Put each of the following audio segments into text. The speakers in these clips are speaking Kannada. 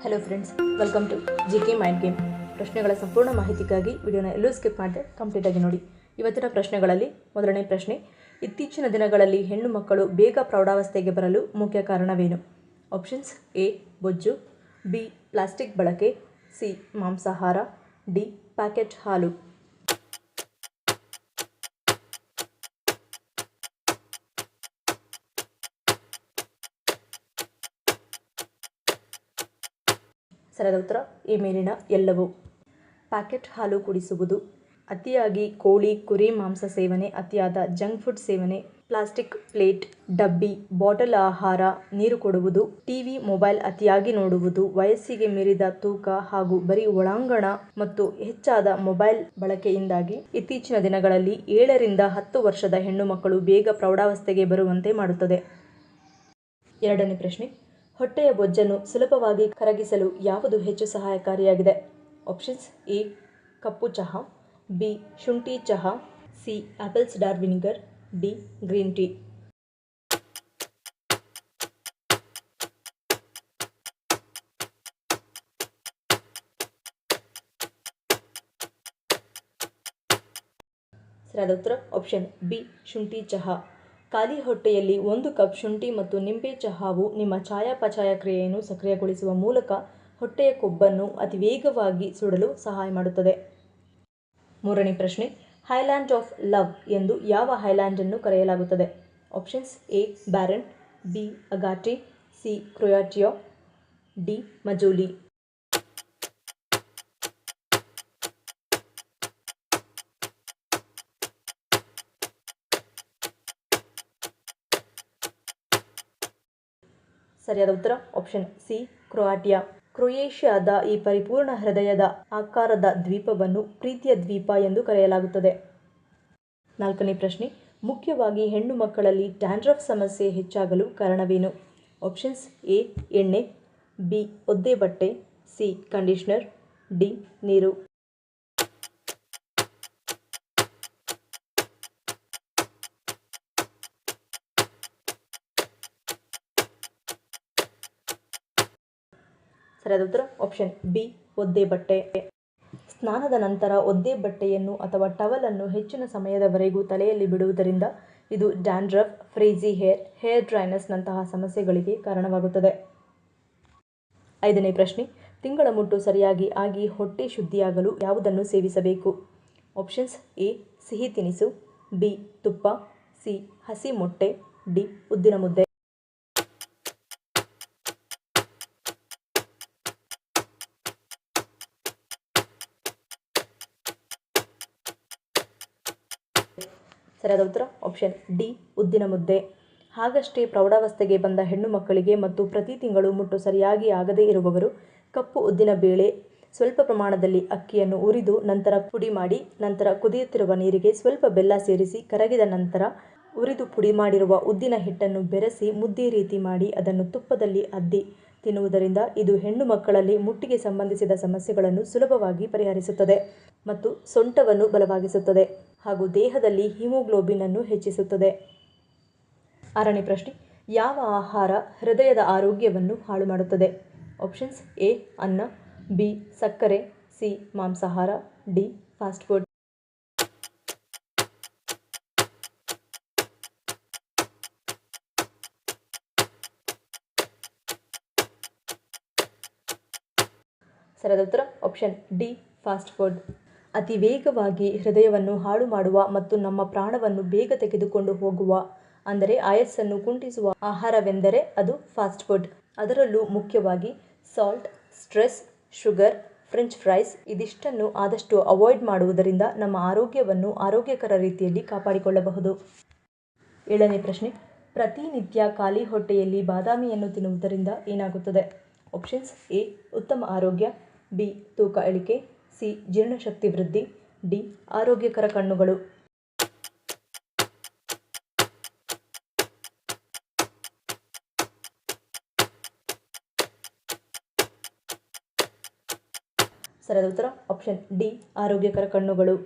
Hello friends, welcome to GK mind game. ಪ್ರಶ್ನೆಗಳ ಸಂಪೂರ್ಣ ಮಾಹಿತಿಗಾಗಿ ವಿಡಿಯೋನ ಎಲ್ಲೂ ಸ್ಕಿಪ್ ಮಾಡದೆ ಕಂಪ್ಲೀಟಾಗಿ ನೋಡಿ. ಇವತ್ತಿನ ಪ್ರಶ್ನೆಗಳಲ್ಲಿ ಮೊದಲನೇ ಪ್ರಶ್ನೆ, ಇತ್ತೀಚಿನ ದಿನಗಳಲ್ಲಿ ಹೆಣ್ಣು ಮಕ್ಕಳು ಬೇಗ ಪ್ರೌಢಾವಸ್ಥೆಗೆ ಬರಲು ಮುಖ್ಯ ಕಾರಣವೇನು? ಆಪ್ಷನ್ಸ್: ಎ ಬೊಜ್ಜು, ಬಿ ಪ್ಲಾಸ್ಟಿಕ್ ಬಳಕೆ, ಸಿ ಮಾಂಸಾಹಾರ, ಡಿ ಪ್ಯಾಕೆಟ್ ಹಾಲು. ಸರಿಯಾದ ಉತ್ತರ ಈ ಮೇಲಿನ ಎಲ್ಲವೂ. ಪ್ಯಾಕೆಟ್ ಹಾಲು ಕುಡಿಸುವುದು, ಅತಿಯಾಗಿ ಕೋಳಿ ಕುರಿ ಮಾಂಸ ಸೇವನೆ, ಅತಿಯಾದ ಜಂಕ್ ಫುಡ್ ಸೇವನೆ, ಪ್ಲಾಸ್ಟಿಕ್ ಪ್ಲೇಟ್, ಡಬ್ಬಿ, ಬಾಟಲ್ ಆಹಾರ, ನೀರು ಕೊಡುವುದು, ಟಿವಿ ಮೊಬೈಲ್ ಅತಿಯಾಗಿ ನೋಡುವುದು, ವಯಸ್ಸಿಗೆ ಮೀರಿದ ತೂಕ ಹಾಗೂ ಬರೀ ಒಳಾಂಗಣ ಮತ್ತು ಹೆಚ್ಚಾದ ಮೊಬೈಲ್ ಬಳಕೆಯಿಂದಾಗಿ ಇತ್ತೀಚಿನ ದಿನಗಳಲ್ಲಿ 7 ರಿಂದ 10 ವರ್ಷದ ಹೆಣ್ಣು ಮಕ್ಕಳು ಬೇಗ ಪ್ರೌಢಾವಸ್ಥೆಗೆ ಬರುವಂತೆ ಮಾಡುತ್ತದೆ. ಎರಡನೇ ಪ್ರಶ್ನೆ, ಹೊಟ್ಟೆಯ ಬೊಜ್ಜನ್ನು ಸುಲಭವಾಗಿ ಕರಗಿಸಲು ಯಾವುದು ಹೆಚ್ಚು ಸಹಾಯಕಾರಿಯಾಗಿದೆ? ಆಪ್ಷನ್ಸ್: ಎ ಕಪ್ಪು ಚಹಾ, ಬಿ ಶುಂಠಿ ಚಹಾ, C apple cedar vinegar, D green tea. ಸರಿಯಾದ ಉತ್ತರ ಆಪ್ಷನ್ ಬಿ ಶುಂಠಿ ಚಹಾ. ಖಾಲಿ ಹೊಟ್ಟೆಯಲ್ಲಿ 1 ಕಪ್ ಶುಂಠಿ ಮತ್ತು ನಿಂಬೆ ಚಹಾವು ನಿಮ್ಮ ಚಯಾಪಚಯ ಕ್ರಿಯೆಯನ್ನು ಸಕ್ರಿಯಗೊಳಿಸುವ ಮೂಲಕ ಹೊಟ್ಟೆಯ ಕೊಬ್ಬನ್ನು ಅತಿ ವೇಗವಾಗಿ ಸುಡಲು ಸಹಾಯ ಮಾಡುತ್ತದೆ. ಮೂರನೇ ಪ್ರಶ್ನೆ, ಹೈಲ್ಯಾಂಡ್ ಆಫ್ ಲವ್ ಎಂದು ಯಾವ ಹೈಲ್ಯಾಂಡ್ ಅನ್ನು ಕರೆಯಲಾಗುತ್ತದೆ? Options: A Barren, B Agatti, C Croatia, D Majuli. ಸರಿಯಾದ ಉತ್ತರ ಆಪ್ಷನ್ ಸಿ ಕ್ರೊಯಾಟಿಯಾ. ಕ್ರೊಯೇಷಿಯಾದ ಈ ಪರಿಪೂರ್ಣ ಹೃದಯದ ಆಕಾರದ ದ್ವೀಪವನ್ನು ಪ್ರೀತಿಯ ದ್ವೀಪ ಎಂದು ಕರೆಯಲಾಗುತ್ತದೆ. ನಾಲ್ಕನೇ ಪ್ರಶ್ನೆ, ಮುಖ್ಯವಾಗಿ ಹೆಣ್ಣು ಮಕ್ಕಳಲ್ಲಿ ಡ್ಯಾಂಡ್ರಫ್ ಸಮಸ್ಯೆ ಹೆಚ್ಚಾಗಲು ಕಾರಣವೇನು? ಆಪ್ಷನ್ಸ್: ಎ ಎಣ್ಣೆ, ಬಿ ಒದ್ದೆ ಬಟ್ಟೆ, ಸಿ ಕಂಡೀಷನರ್, ಡಿ ನೀರು. ಸರಿಯಾದ ಉತ್ತರ ಆಪ್ಷನ್ ಬಿ ಒದ್ದೆ ಬಟ್ಟೆ. ಸ್ನಾನದ ನಂತರ ಒದ್ದೆ ಬಟ್ಟೆಯನ್ನು ಅಥವಾ ಟವಲ್ ಅನ್ನು ಹೆಚ್ಚಿನ ಸಮಯದವರೆಗೂ ತಲೆಯಲ್ಲಿ ಬಿಡುವುದರಿಂದ ಇದು ಡ್ಯಾಂಡ್ರಫ್, ಫ್ರೇಜಿ ಹೇರ್, ಹೇರ್ ಡ್ರೈನೆಸ್ ನಂತಹ ಸಮಸ್ಯೆಗಳಿಗೆ ಕಾರಣವಾಗುತ್ತದೆ. ಐದನೇ ಪ್ರಶ್ನೆ, ತಿಂಗಳ ಮುಟ್ಟು ಸರಿಯಾಗಿ ಆಗಿ ಹೊಟ್ಟೆ ಶುದ್ಧಿಯಾಗಲು ಯಾವುದನ್ನು ಸೇವಿಸಬೇಕು? ಆಪ್ಷನ್ಸ್: ಎ ಸಿಹಿ ತಿನಿಸು, ಬಿ ತುಪ್ಪ, ಸಿ ಹಸಿ ಮೊಟ್ಟೆ, ಡಿ ಉದ್ದಿನ ಮುದ್ದೆ. ಸರಿಯಾದ ಉತ್ತರ ಆಪ್ಷನ್ ಡಿ ಉದ್ದಿನ ಮುದ್ದೆ. ಹಾಗಷ್ಟೇ ಪ್ರೌಢಾವಸ್ಥೆಗೆ ಬಂದ ಹೆಣ್ಣು ಮಕ್ಕಳಿಗೆ ಮತ್ತು ಪ್ರತಿ ತಿಂಗಳು ಮುಟ್ಟು ಸರಿಯಾಗಿ ಆಗದೇ ಇರುವವರು ಕಪ್ಪು ಉದ್ದಿನ ಬೇಳೆ, ಸ್ವಲ್ಪ ಪ್ರಮಾಣದಲ್ಲಿ ಅಕ್ಕಿಯನ್ನು ಹುರಿದು ನಂತರ ಪುಡಿ ಮಾಡಿ, ನಂತರ ಕುದಿಯುತ್ತಿರುವ ನೀರಿಗೆ ಸ್ವಲ್ಪ ಬೆಲ್ಲ ಸೇರಿಸಿ ಕರಗಿದ ನಂತರ ಹುರಿದು ಪುಡಿ ಮಾಡಿರುವ ಉದ್ದಿನ ಹಿಟ್ಟನ್ನು ಬೆರೆಸಿ ಮುದ್ದೆ ರೀತಿ ಮಾಡಿ ಅದನ್ನು ತುಪ್ಪದಲ್ಲಿ ಅದ್ದಿ ತಿನ್ನುವುದರಿಂದ ಇದು ಹೆಣ್ಣು ಮಕ್ಕಳಲ್ಲಿ ಮುಟ್ಟಿಗೆ ಸಂಬಂಧಿಸಿದ ಸಮಸ್ಯೆಗಳನ್ನು ಸುಲಭವಾಗಿ ಪರಿಹರಿಸುತ್ತದೆ ಮತ್ತು ಸೊಂಟವನ್ನು ಬಲವಾಗಿಸುತ್ತದೆ ಹಾಗೂ ದೇಹದಲ್ಲಿ ಹಿಮೋಗ್ಲೋಬಿನ್ ಅನ್ನು ಹೆಚ್ಚಿಸುತ್ತದೆ. ಆರನೇ ಪ್ರಶ್ನೆ, ಯಾವ ಆಹಾರ ಹೃದಯದ ಆರೋಗ್ಯವನ್ನು ಹಾಳು ಮಾಡುತ್ತದೆ? ಆಪ್ಷನ್ಸ್: ಎ ಅನ್ನ, ಬಿ ಸಕ್ಕರೆ, ಸಿ ಮಾಂಸಾಹಾರ, ಡಿ ಫಾಸ್ಟ್ ಫುಡ್. ಸರಿಯಾದ ಉತ್ತರ ಆಪ್ಷನ್ ಡಿ ಫಾಸ್ಟ್ ಫುಡ್. ಅತಿ ವೇಗವಾಗಿ ಹೃದಯವನ್ನು ಹಾಳು ಮಾಡುವ ಮತ್ತು ನಮ್ಮ ಪ್ರಾಣವನ್ನು ಬೇಗ ತೆಗೆದುಕೊಂಡು ಹೋಗುವ ಅಂದರೆ ಆಯಸ್ಸನ್ನು ಕುಂಠಿಸುವ ಆಹಾರವೆಂದರೆ ಅದು ಫಾಸ್ಟ್ ಫುಡ್. ಅದರಲ್ಲೂ ಮುಖ್ಯವಾಗಿ salt, stress, sugar, French fries ಇದಿಷ್ಟನ್ನು ಆದಷ್ಟು ಅವಾಯ್ಡ್ ಮಾಡುವುದರಿಂದ ನಮ್ಮ ಆರೋಗ್ಯವನ್ನು ಆರೋಗ್ಯಕರ ರೀತಿಯಲ್ಲಿ ಕಾಪಾಡಿಕೊಳ್ಳಬಹುದು. ಏಳನೇ ಪ್ರಶ್ನೆ, ಪ್ರತಿನಿತ್ಯ ಖಾಲಿ ಹೊಟ್ಟೆಯಲ್ಲಿ ಬಾದಾಮಿಯನ್ನು ತಿನ್ನುವುದರಿಂದ ಏನಾಗುತ್ತದೆ? ಆಪ್ಷನ್ಸ್: ಎ ಉತ್ತಮ ಆರೋಗ್ಯ, ಬಿ ತೂಕ ಇಳಿಕೆ, ಸಿ ಜೀರ್ಣಶಕ್ತಿ ವೃದ್ಧಿ, ಡಿ ಆರೋಗ್ಯಕರ ಕಣ್ಣುಗಳು. ಸರಿಯಾದ ಉತ್ತರ ಆಪ್ಷನ್ ಡಿ ಆರೋಗ್ಯಕರ ಕಣ್ಣುಗಳು.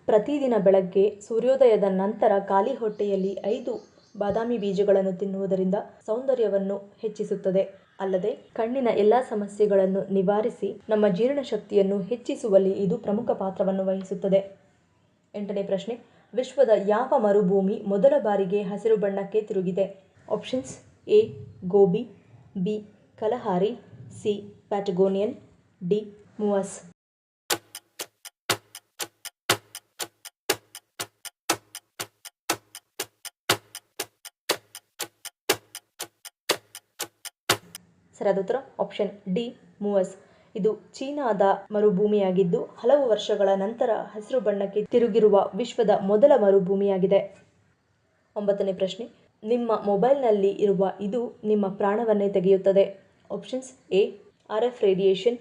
ಪ್ರತಿದಿನ ಬೆಳಗ್ಗೆ ಸೂರ್ಯೋದಯದ ನಂತರ ಖಾಲಿ ಹೊಟ್ಟೆಯಲ್ಲಿ 5 ಬಾದಾಮಿ ಬೀಜಗಳನ್ನು ತಿನ್ನುವುದರಿಂದ ಸೌಂದರ್ಯವನ್ನು ಹೆಚ್ಚಿಸುತ್ತದೆ ಅಲ್ಲದೆ ಕಣ್ಣಿನ ಎಲ್ಲ ಸಮಸ್ಯೆಗಳನ್ನು ನಿವಾರಿಸಿ ನಮ್ಮ ಜೀರ್ಣಶಕ್ತಿಯನ್ನು ಹೆಚ್ಚಿಸುವಲ್ಲಿ ಇದು ಪ್ರಮುಖ ಪಾತ್ರವನ್ನು ವಹಿಸುತ್ತದೆ. 8ನೇ ಪ್ರಶ್ನೆ, ವಿಶ್ವದ ಯಾವ ಮರುಭೂಮಿ ಮೊದಲ ಬಾರಿಗೆ ಹಸಿರು ಬಣ್ಣಕ್ಕೆ ತಿರುಗಿದೆ? Options: A Gobi, B Kalahari, C Patagonian, D ಮುವಾಸ್. ಸರಿಯಾದ ಉತ್ತರ ಆಪ್ಷನ್ ಡಿ ಮುವಾಸ್. ಇದು ಚೀನಾದ ಮರುಭೂಮಿಯಾಗಿದ್ದು ಹಲವು ವರ್ಷಗಳ ನಂತರ ಹಸಿರು ಬಣ್ಣಕ್ಕೆ ತಿರುಗಿರುವ ವಿಶ್ವದ ಮೊದಲ ಮರುಭೂಮಿಯಾಗಿದೆ. 9ನೇ ಪ್ರಶ್ನೆ, ನಿಮ್ಮ ಮೊಬೈಲ್ನಲ್ಲಿ ಇರುವ ಇದು ನಿಮ್ಮ ಪ್ರಾಣವನ್ನೇ ತೆಗೆಯುತ್ತದೆ. Options: A RF radiation,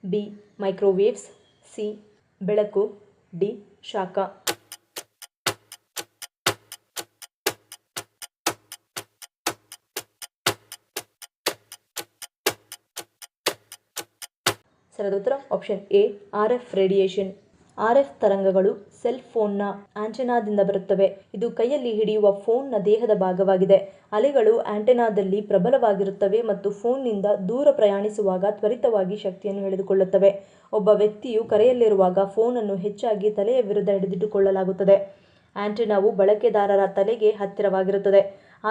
B microwaves, C ಬೆಳಕು, ಡಿ ಶಾಖ. ಸರಿಯಾದ ಉತ್ತರ option A RF radiation. RF ತರಂಗಗಳು ಸೆಲ್ ಫೋನ್ನ ಆಂಟೆನಾದಿಂದ ಬರುತ್ತವೆ. ಇದು ಕೈಯಲ್ಲಿ ಹಿಡಿಯುವ ಫೋನ್ನ ದೇಹದ ಭಾಗವಾಗಿದೆ. ಅಲೆಗಳು ಆಂಟೆನಾದಲ್ಲಿ ಪ್ರಬಲವಾಗಿರುತ್ತವೆ ಮತ್ತು ಫೋನ್ನಿಂದ ದೂರ ಪ್ರಯಾಣಿಸುವಾಗ ತ್ವರಿತವಾಗಿ ಶಕ್ತಿಯನ್ನು ಹಿಡಿದುಕೊಳ್ಳುತ್ತವೆ. ಒಬ್ಬ ವ್ಯಕ್ತಿಯು ಕರೆಯಲ್ಲಿರುವಾಗ ಫೋನನ್ನು ಹೆಚ್ಚಾಗಿ ತಲೆಯ ವಿರುದ್ಧ ಹಿಡಿದಿಟ್ಟುಕೊಳ್ಳಲಾಗುತ್ತದೆ. ಆಂಟೆನಾವು ಬಳಕೆದಾರರ ತಲೆಗೆ ಹತ್ತಿರವಾಗಿರುತ್ತದೆ.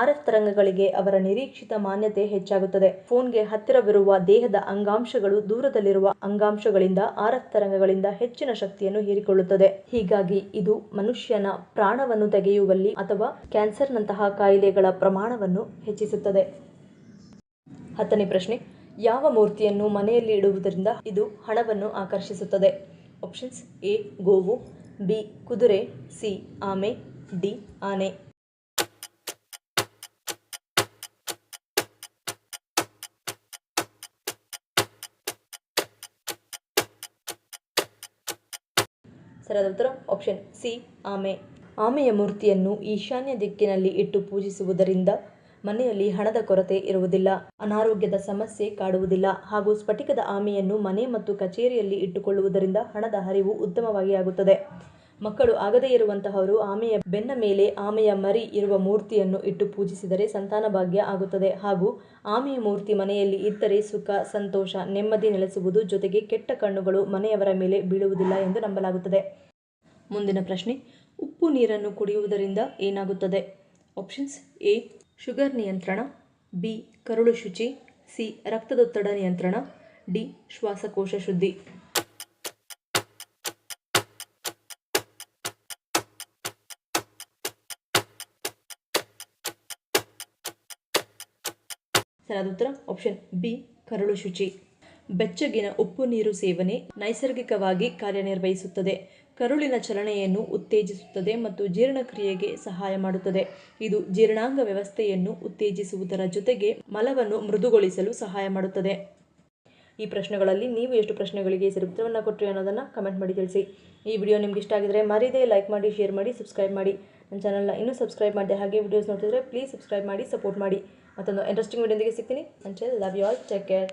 RF ತರಂಗಗಳಿಗೆ ಅವರ ನಿರೀಕ್ಷಿತ ಮಾನ್ಯತೆ ಹೆಚ್ಚಾಗುತ್ತದೆ. ಫೋನ್ಗೆ ಹತ್ತಿರವಿರುವ ದೇಹದ ಅಂಗಾಂಶಗಳು ದೂರದಲ್ಲಿರುವ ಅಂಗಾಂಶಗಳಿಂದ RF ತರಂಗಗಳಿಂದ ಹೆಚ್ಚಿನ ಶಕ್ತಿಯನ್ನು ಹೀರಿಕೊಳ್ಳುತ್ತದೆ. ಹೀಗಾಗಿ ಇದು ಮನುಷ್ಯನ ಪ್ರಾಣವನ್ನು ತೆಗೆಯುವಲ್ಲಿ ಅಥವಾ ಕ್ಯಾನ್ಸರ್ನಂತಹ ಕಾಯಿಲೆಗಳ ಪ್ರಮಾಣವನ್ನು ಹೆಚ್ಚಿಸುತ್ತದೆ. 10ನೇ ಪ್ರಶ್ನೆ, ಯಾವ ಮೂರ್ತಿಯನ್ನು ಮನೆಯಲ್ಲಿ ಇಡುವುದರಿಂದ ಇದು ಹಣವನ್ನು ಆಕರ್ಷಿಸುತ್ತದೆ? ಆಪ್ಷನ್ಸ್: ಎ ಗೋವು, ಬಿ ಕುದುರೆ, ಸಿ ಆಮೆ, ಡಿ ಆನೆ. ಸರಿಯಾದ ಉತ್ತರ ಆಪ್ಷನ್ ಸಿ ಆಮೆ. ಆಮೆಯ ಮೂರ್ತಿಯನ್ನು ಈಶಾನ್ಯ ದಿಕ್ಕಿನಲ್ಲಿ ಇಟ್ಟು ಪೂಜಿಸುವುದರಿಂದ ಮನೆಯಲ್ಲಿ ಹಣದ ಕೊರತೆ ಇರುವುದಿಲ್ಲ, ಅನಾರೋಗ್ಯದ ಸಮಸ್ಯೆ ಕಾಡುವುದಿಲ್ಲ ಹಾಗೂ ಸ್ಫಟಿಕದ ಆಮೆಯನ್ನು ಮನೆ ಮತ್ತು ಕಚೇರಿಯಲ್ಲಿ ಇಟ್ಟುಕೊಳ್ಳುವುದರಿಂದ ಹಣದ ಹರಿವು ಉತ್ತಮವಾಗಿ ಆಗುತ್ತದೆ. ಮಕ್ಕಳು ಆಗದೇ ಇರುವಂತಹವರು ಆಮೆಯ ಬೆನ್ನ ಮೇಲೆ ಆಮೆಯ ಮರಿ ಇರುವ ಮೂರ್ತಿಯನ್ನು ಇಟ್ಟು ಪೂಜಿಸಿದರೆ ಸಂತಾನ ಭಾಗ್ಯ ಆಗುತ್ತದೆ ಹಾಗೂ ಆಮೆಯ ಮೂರ್ತಿ ಮನೆಯಲ್ಲಿ ಇದ್ದರೆ ಸುಖ, ಸಂತೋಷ, ನೆಮ್ಮದಿ ನೆಲೆಸುವುದು ಜೊತೆಗೆ ಕೆಟ್ಟ ಕಣ್ಣುಗಳು ಮನೆಯವರ ಮೇಲೆ ಬೀಳುವುದಿಲ್ಲ ಎಂದು ನಂಬಲಾಗುತ್ತದೆ. ಮುಂದಿನ ಪ್ರಶ್ನೆ, ಉಪ್ಪು ನೀರನ್ನು ಕುಡಿಯುವುದರಿಂದ ಏನಾಗುತ್ತದೆ? ಆಪ್ಷನ್ಸ್: ಎ ಶುಗರ್ ನಿಯಂತ್ರಣ, ಬಿ ಕರುಳು ಶುಚಿ, ಸಿ ರಕ್ತದೊತ್ತಡ ನಿಯಂತ್ರಣ, ಡಿ ಶ್ವಾಸಕೋಶ ಶುದ್ಧಿ. ಸರಿಯಾದ ಉತ್ತರ ಆಪ್ಷನ್ ಬಿ ಕರುಳು ಶುಚಿ. ಬೆಚ್ಚಗಿನ ಉಪ್ಪು ನೀರು ಸೇವನೆ ನೈಸರ್ಗಿಕವಾಗಿ ಕಾರ್ಯನಿರ್ವಹಿಸುತ್ತದೆ. ಕರುಳಿನ ಚಲನೆಯನ್ನು ಉತ್ತೇಜಿಸುತ್ತದೆ ಮತ್ತು ಜೀರ್ಣಕ್ರಿಯೆಗೆ ಸಹಾಯ ಮಾಡುತ್ತದೆ. ಇದು ಜೀರ್ಣಾಂಗ ವ್ಯವಸ್ಥೆಯನ್ನು ಉತ್ತೇಜಿಸುವುದರ ಜೊತೆಗೆ ಮಲವನ್ನು ಮೃದುಗೊಳಿಸಲು ಸಹಾಯ ಮಾಡುತ್ತದೆ. ಈ ಪ್ರಶ್ನೆಗಳಲ್ಲಿ ನೀವು ಎಷ್ಟು ಪ್ರಶ್ನೆಗಳಿಗೆ ಸರಿ ಉತ್ತರವನ್ನು ಕೊಟ್ಟರಿ ಅನ್ನೋದನ್ನು ಕಮೆಂಟ್ ಮಾಡಿ ತಿಳಿಸಿ. ಈ ವಿಡಿಯೋ ನಿಮ್ಗೆ ಇಷ್ಟ ಆಗಿದ್ರೆ ಮರೀದೆ ಲೈಕ್ ಮಾಡಿ, ಶೇರ್ ಮಾಡಿ, ಸಬ್ಸ್ಕ್ರೈಬ್ ಮಾಡಿ. ನನ್ನ ಚಾನಲ್ನ ಇನ್ನೂ ಸಬ್ಸ್ಕ್ರೈಬ್ ಮಾಡಿದೆ ಹಾಗೆ ವಿಡಿಯೋಸ್ ನೋಡ್ತಿದ್ರೆ ಪ್ಲೀಸ್ ಸಬ್ಸ್ಕ್ರೈಬ್ ಮಾಡಿ, ಸಪೋರ್ಟ್ ಮಾಡಿ. ಮತ್ತೊಂದು ಇಂಟ್ರೆಸ್ಟಿಂಗ್ ವಿಡಿಯೋದೊಂದಿಗೆ ಸಿಗ್ತೀನಿ. Until love you all, take care.